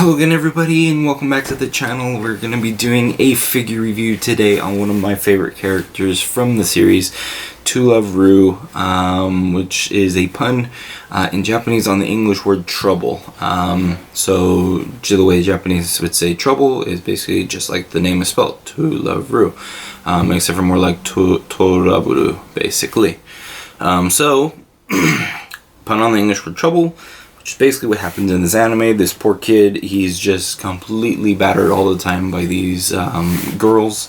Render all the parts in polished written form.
Hello again everybody and welcome back to the channel. We're going to be doing a figure review today on one of my favorite characters from the series, To Love Ru, which is a pun in Japanese on the English word trouble. So the way Japanese would say trouble is basically just like the name is spelled, To Love Ru, except for more like Toraburu basically. So pun on the English word trouble, which is basically what happens in this anime. This poor kid, he's just completely battered all the time by these girls.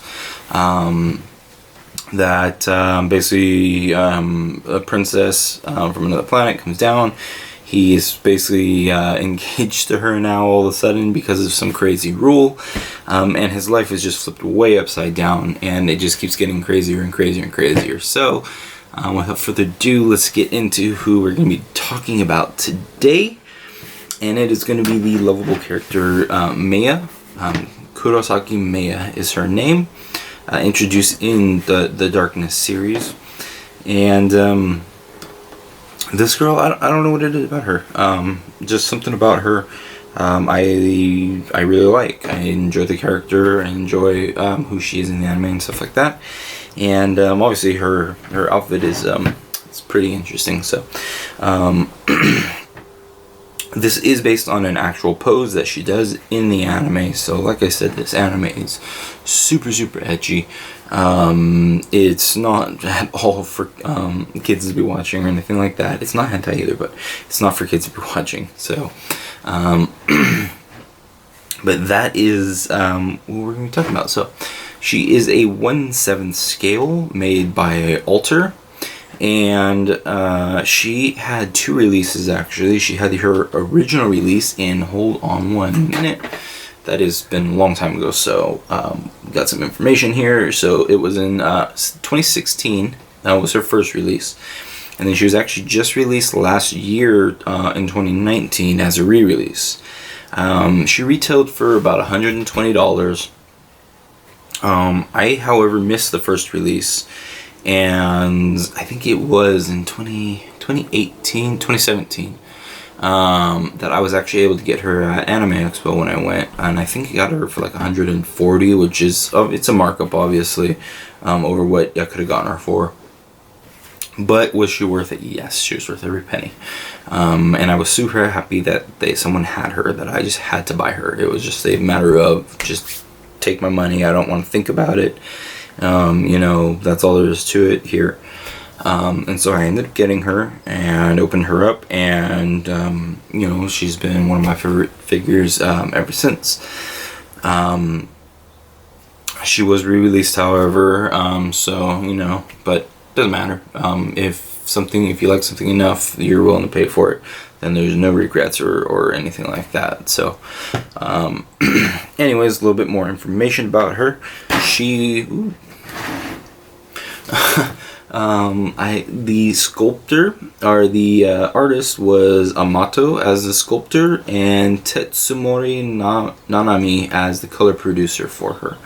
Basically a princess from another planet comes down. He's basically engaged to her now all of a sudden because of some crazy rule. And his life is just flipped way upside down, and it just keeps getting crazier and crazier and crazier. So without further ado, let's get into who we're going to be talking about today. And it is going to be the lovable character Mea. Kurosaki Mea is her name, introduced in the Darkness series. And this girl, I don't know what it is about her. Just something about her I really like. I enjoy the character. I enjoy who she is in the anime and stuff like that. And obviously her outfit is it's pretty interesting. So this is based on an actual pose that she does in the anime. So like I said, this anime is super ecchi. It's not at all for kids to be watching or anything like that. It's not hentai either, but it's not for kids to be watching. So but that is what we're going to be talking about. So she is a 1/7 scale made by Alter, and she had two releases actually. She had her original release in, hold on 1 minute, that has been a long time ago, so got some information here. So it was in 2016, that was her first release. And then she was actually just released last year in 2019 as a re-release. She retailed for about $120. I, however, missed the first release, and I think it was in 2017, that I was actually able to get her at Anime Expo when I went, and I think I got her for like 140, which is, it's a markup obviously, over what I could have gotten her for. But was she worth it? Yes, she was worth every penny. And I was super happy that someone had her, that I just had to buy her. It was just a matter of just take my money. I don't want to think about it. You know, that's all there is to it here. And so I ended up getting her and opened her up, and you know, she's been one of my favorite figures ever since. She was re-released, however, so you know, but doesn't matter. If you like something enough, you're willing to pay for it, then there's no regrets or anything like that. So anyways, a little bit more information about her. The sculptor, or the artist, was Amato as the sculptor, and Tetsumori Nanami as the color producer for her.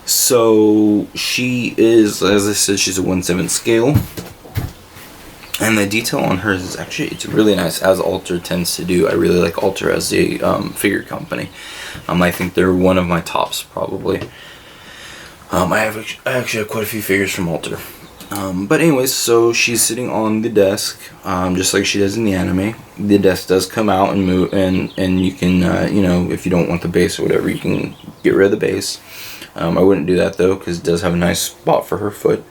So she is, as I said, she's a 1/7 scale, and the detail on hers is actually, it's really nice, as Alter tends to do. I really like Alter as a figure company. I think they're one of my tops probably. I actually have quite a few figures from Alter. But anyways, so she's sitting on the desk, just like she does in the anime. The desk does come out and move, and you can, you know, if you don't want the base or whatever, you can get rid of the base. I wouldn't do that though, because it does have a nice spot for her foot.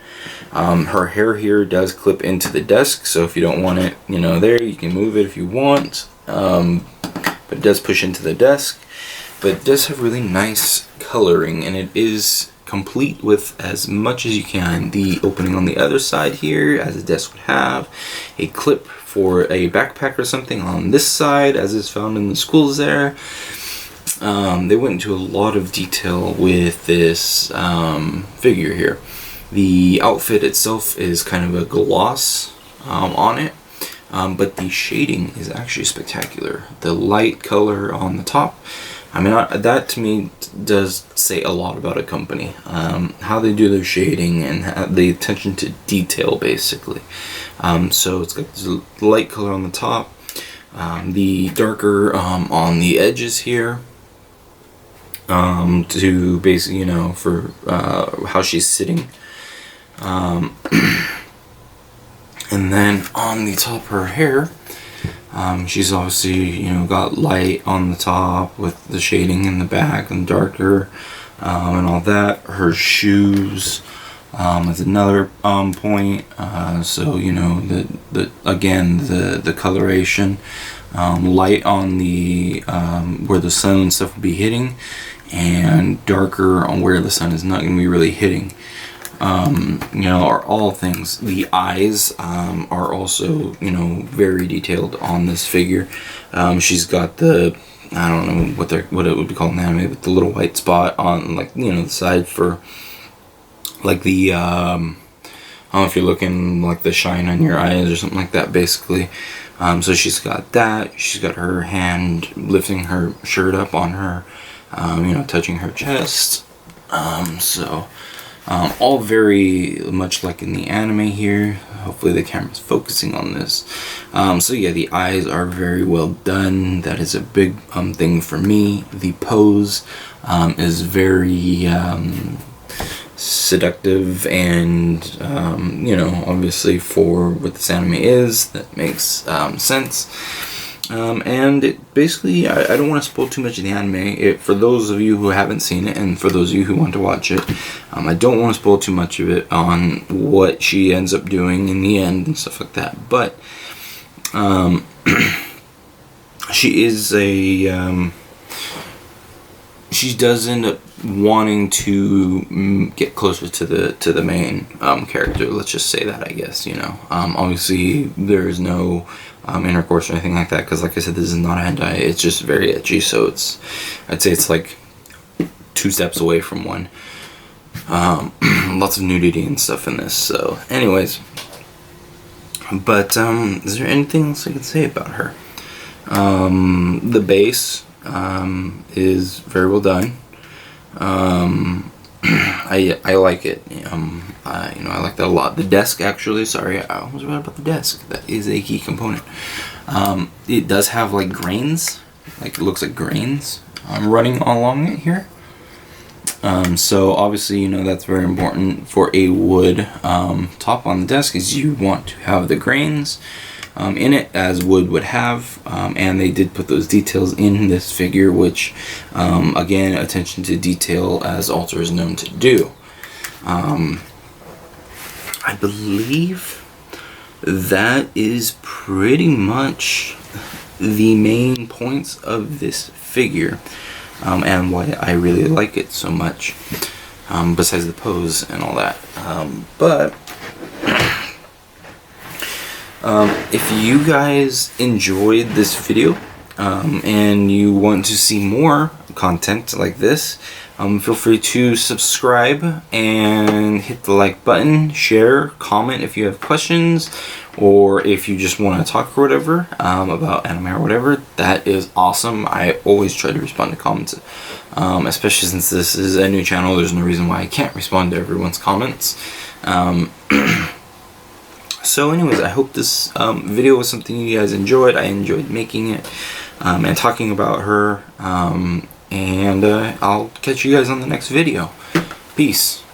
Her hair here does clip into the desk, so if you don't want it, you know, there, you can move it if you want. But it does push into the desk. But it does have really nice coloring, and it is complete with as much as you can. The opening on the other side here, as a desk would have, a clip for a backpack or something on this side, as is found in the schools there. They went into a lot of detail with this figure here. The outfit itself is kind of a gloss on it, but the shading is actually spectacular. The light color on the top, I mean, that to me does say a lot about a company. How they do their shading and the attention to detail, basically. So it's got this light color on the top, The darker on the edges here, to basically, you know, for how she's sitting. And then on the top of her hair, she's obviously, you know, got light on the top with the shading in the back and darker, and all that. Her shoes is another point. So, you know, the coloration, light on the where the sun and stuff will be hitting, and darker on where the sun is not going to be really hitting. You know, are all things. The eyes are also, you know, very detailed on this figure. She's got the, I don't know what it would be called in anime, but the little white spot on, like, you know, the side for like the I don't know if you're looking, like the shine on your eyes or something like that, basically. So she's got that. She's got her hand lifting her shirt up on her, you know, touching her chest. All very much like in the anime here. Hopefully the camera's focusing on this. So yeah, the eyes are very well done. That is a big thing for me. The pose is very seductive, and you know, obviously for what this anime is, that makes sense. And it basically, I don't want to spoil too much of the anime. For those of you who haven't seen it, and for those of you who want to watch it, I don't want to spoil too much of it on what she ends up doing in the end and stuff like that. But she is a she does end up wanting to get closer to the main character. Let's just say that, I guess, you know. Obviously there is no intercourse or anything like that, because like I said, this is not a hentai. It's just very ecchi, so I'd say it's like 2 steps away from one. Lots of nudity and stuff in this. So anyways, but is there anything else I can say about her? The base is very well done. I like it. You know, I like that a lot. The desk, actually, sorry, I was right about the desk. That is a key component. It does have like grains, like it looks like grains running along it here. So obviously, you know, that's very important for a wood top on the desk, is you want to have the grains in it, as wood would have, and they did put those details in this figure, which again, attention to detail, as Alter is known to do. I believe that is pretty much the main points of this figure, and why I really like it so much, besides the pose and all that. But if you guys enjoyed this video, and you want to see more content like this, feel free to subscribe and hit the like button, share, comment if you have questions, or if you just want to talk or whatever about anime or whatever. That is awesome. I always try to respond to comments, especially since this is a new channel. There's no reason why I can't respond to everyone's comments. So anyways, I hope this video was something you guys enjoyed. I enjoyed making it and talking about her, and I'll catch you guys on the next video. Peace.